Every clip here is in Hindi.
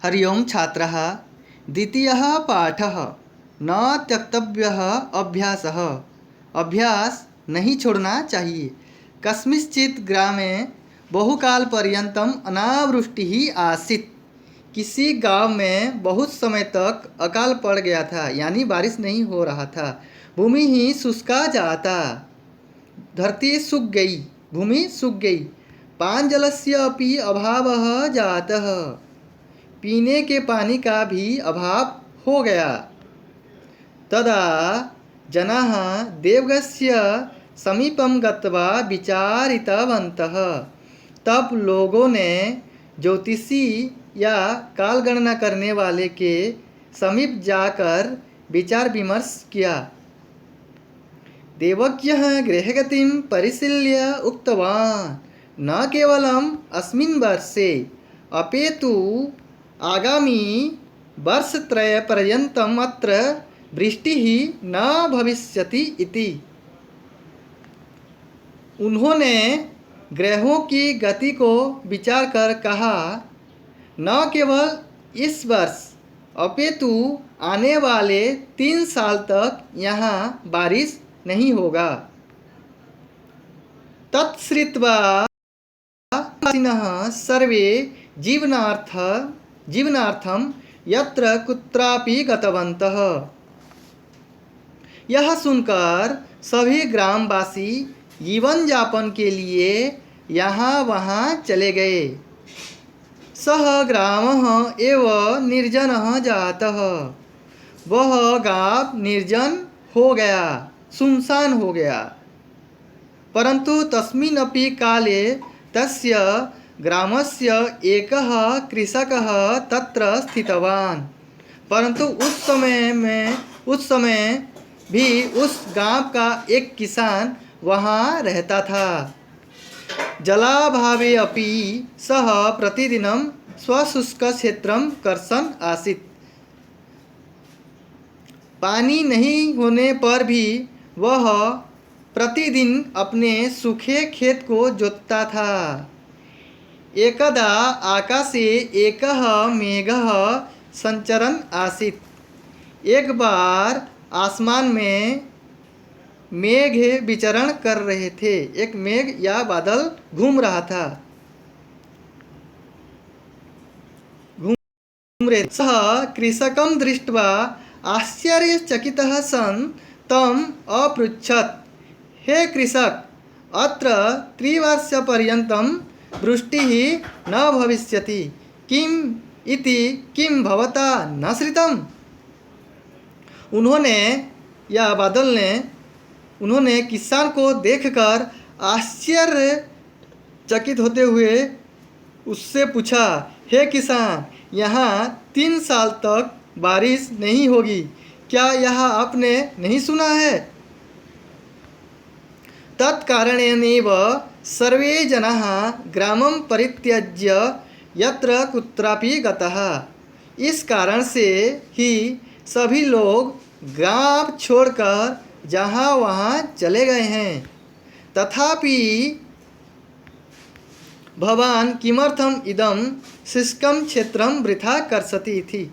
हरि ओम छात्राः। द्वितीयः पाठः। न त्यक्तव्यः अभ्यासः। अभ्यास नहीं छोड़ना चाहिए। कस्मिंश्चित् ग्रामे बहुकाल पर्यन्तम् अनावृष्टिः आसीत्। किसी गांव में बहुत समय तक अकाल पड़ गया था, यानी बारिश नहीं हो रहा था। भूमि ही शुष्का जाता, धरती सूख गई, भूमि सूख गई। पानजलस्य अपि अभावः जातः, पीने के पानी का भी अभाव हो गया। तदा जनाः देवगस्य समीपं गत्वा विचारितवन्तः। तब लोगों ने ज्योतिषी या काल गणना करने वाले के समीप जाकर विचार विमर्श किया। देवज्ञः गृहगतिं परिशील्य उक्तवान्, न केवलम् अस्मिन् वर्षे अपितु आगामी वर्षत्रयपर्यन्तम् अत्र वृष्टिः न भविष्यति इति। उन्होंने ग्रहों की गति को विचार कर कहा, न केवल इस वर्ष अपितु आने वाले 3 साल तक यहाँ बारिश नहीं होगा। तत्श्रुत्वा वासिनः सर्वे जीवनार्थं यत्र कुत्रापि गतवन्तः। यह सुनकर सभी ग्रामवासी जीवन यापन के लिए यहाँ वहाँ चले गए। सह ग्रामः एव निर्जनः जातः। वह गाँव निर्जन हो गया, सुनसान हो गया। परंतु तस्मिन् अपि काले तस्य ग्रामस्य एकः कृषकः तत्र स्थितवान्। परंतु उस समय भी उस गांव का एक किसान वहाँ रहता था। जलाभावे अपि सः प्रतिदिनं स्वशुष्कक्षेत्रं कर्षन् आसीत्। पानी नहीं होने पर भी वह प्रतिदिन अपने सूखे खेत को जोतता था। एकदा आकाशे एकः मेघः संचरन् आसीत्। एक बार आसमान में मेघ विचरण कर रहे थे। एक मेघ या बादल घूम रहा था, घूम रहे। सः कृषकं दृष्ट्वा आश्चर्यचकितः सन् तम् अपृच्छत्, हे कृषक, अत्र त्रिवर्षपर्यन्तं वृष्टिः न भविष्यति, किम् इति किं भवता न श्रुतम्? उन्होंने किसान को देखकर आश्चर्यचकित होते हुए उससे पूछा, हे किसान, यहाँ 3 साल तक बारिश नहीं होगी, क्या यह आपने नहीं सुना है? तत्कारणेनैव सर्वे जनाः ग्रामं परित्यज्य यत्र कुत्रापि गतः। इस कारण से ही सभी लोग गांव छोड़कर जहाँ वहाँ चले गए हैं। तथापि भवान् किमर्थम् इदं शुष्कं क्षेत्रं वृथा कर्षति इति।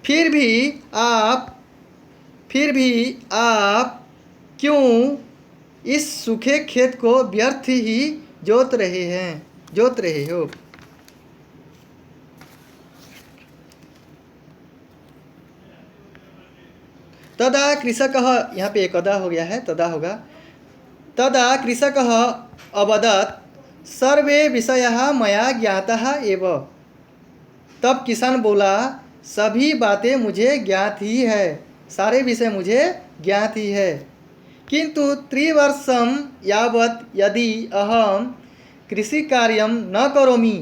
फिर भी आप क्यों इस सूखे खेत को व्यर्थ ही जोत रहे हो? तदा कृषकः, यहाँ पे एकदा हो गया है, तदा होगा। तदा कृषकः अवदत्, सर्वे विषयाः मया ज्ञाताः एव। तब किसान बोला, सभी बातें मुझे ज्ञात ही है, सारे विषय मुझे ज्ञात ही है। किंतु 3 वर्षं यावत् यदि अहं कृषि कार्यं न करोमि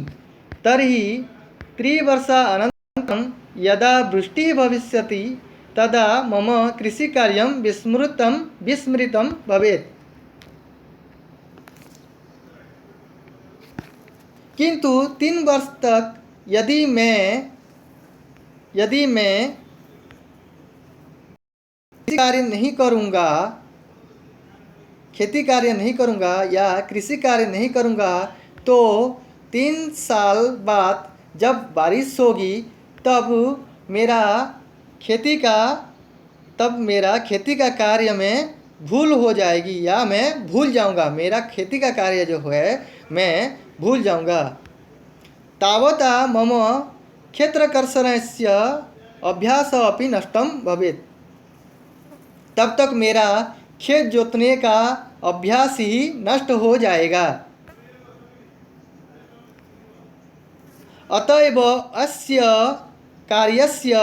तर्हि 3 वर्षानन्तरं यदा वृष्टिः भविष्यति तदा मम कृषिकार्यं विस्मृतं भवेत्। किंतु 3 वर्ष तक यदि मैं खेती कार्य नहीं करूँगा या कृषि कार्य नहीं करूँगा तो 3 साल बाद जब बारिश होगी तब मेरा खेती का कार्य में भूल हो जाएगी या मैं भूल जाऊंगा। मेरा खेती का कार्य जो है मैं भूल जाऊंगा। तावता मम क्षेत्रकर्षणस्य अभ्यासः अपि नष्टं भवेत्। तब तक मेरा खेत जोतने का अभ्यास ही नष्ट हो जाएगा। अतएव अस्य कार्यस्य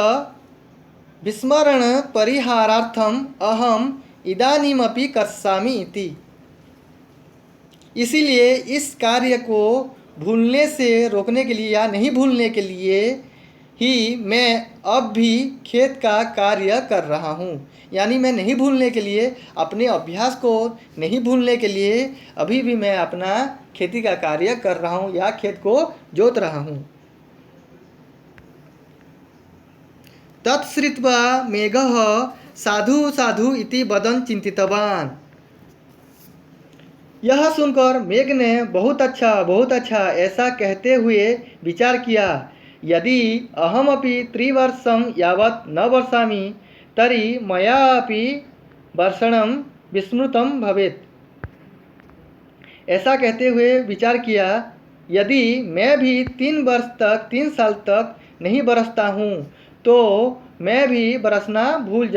विस्मरण परिहारार्थम अहम इदानीमपि कर्षामि इति। इसीलिए इस कार्य को भूलने से रोकने के लिए या नहीं भूलने के लिए ही मैं अब भी खेत का कार्य कर रहा हूँ। यानी मैं नहीं भूलने के लिए, अपने अभ्यास को नहीं भूलने के लिए अभी भी मैं अपना खेती का कार्य कर रहा हूँ या खेत को जोत रहा हूँ। तत्श्रुत्वा मेघः साधु साधु इति वदन् चिन्तितवान्। यह सुनकर मेघ ने बहुत अच्छा ऐसा कहते हुए विचार किया। यदि अहमपि त्रिवर्षं यावत् न वर्षामि तर्हि मया अपि वर्षणं विस्मृतं भवेत्। ऐसा कहते हुए विचार किया, यदि मैं भी 3 साल तक नहीं बरसता हूँ तो मैं भी बरसना भूल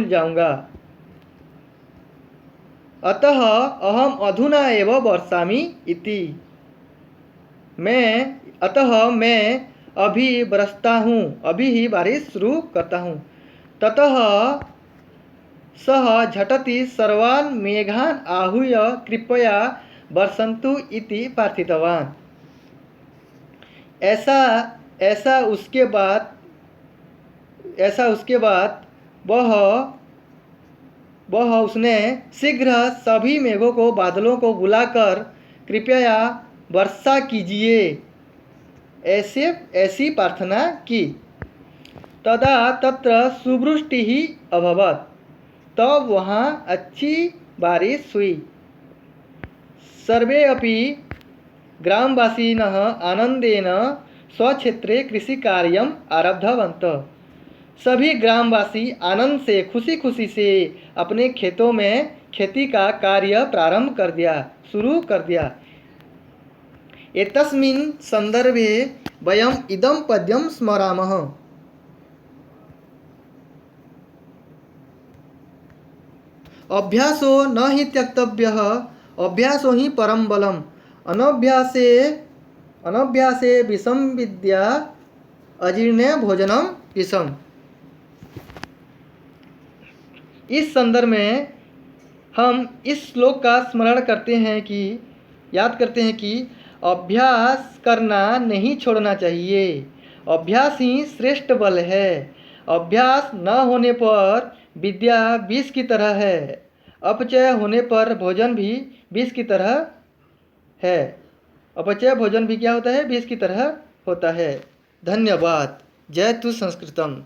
जाऊँगा। अतः अहम अधुना एव वर्षामि इति। अतः मैं अभी बरसता हूँ, अभी ही बारिश शुरू करता हूँ। ततः सः झटति सर्वान् मेघान् आहूय कृपया वर्षन्तु इति प्रार्थितवान्। ऐसा उसके बाद उसने शीघ्र सभी मेघों को, बादलों को बुलाकर कृपया वर्षा कीजिए ऐसी प्रार्थना की। तदा तत्र सुवृष्टिः अभवत्। तब वहाँ अच्छी बारिश हुई। सर्वे अपि ग्रामवासिनः आनंदेन स्वक्षेत्रे कृषिकार्यम् आरब्धवन्तः। सभी ग्रामवासी आनंद से, खुशी से अपने खेतों में खेती का कार्य शुरू कर दिया। एतस्मिन् संदर्भे वयम् इदं पद्यं स्मरामः। अभ्यासो न हि त्यक्तव्यः, अभ्यासो हि परं बलम्। अनभ्यासे विषम विद्या, अजीर्णे भोजनम विषम। इस संदर्भ में हम इस श्लोक का स्मरण याद करते हैं कि अभ्यास करना नहीं छोड़ना चाहिए। अभ्यास ही श्रेष्ठ बल है। अभ्यास न होने पर विद्या विष की तरह है। अपचय होने पर भोजन भी विष की तरह है। अपचय भोजन भी क्या होता है? विष की तरह होता है। धन्यवाद। जय तु संस्कृतम।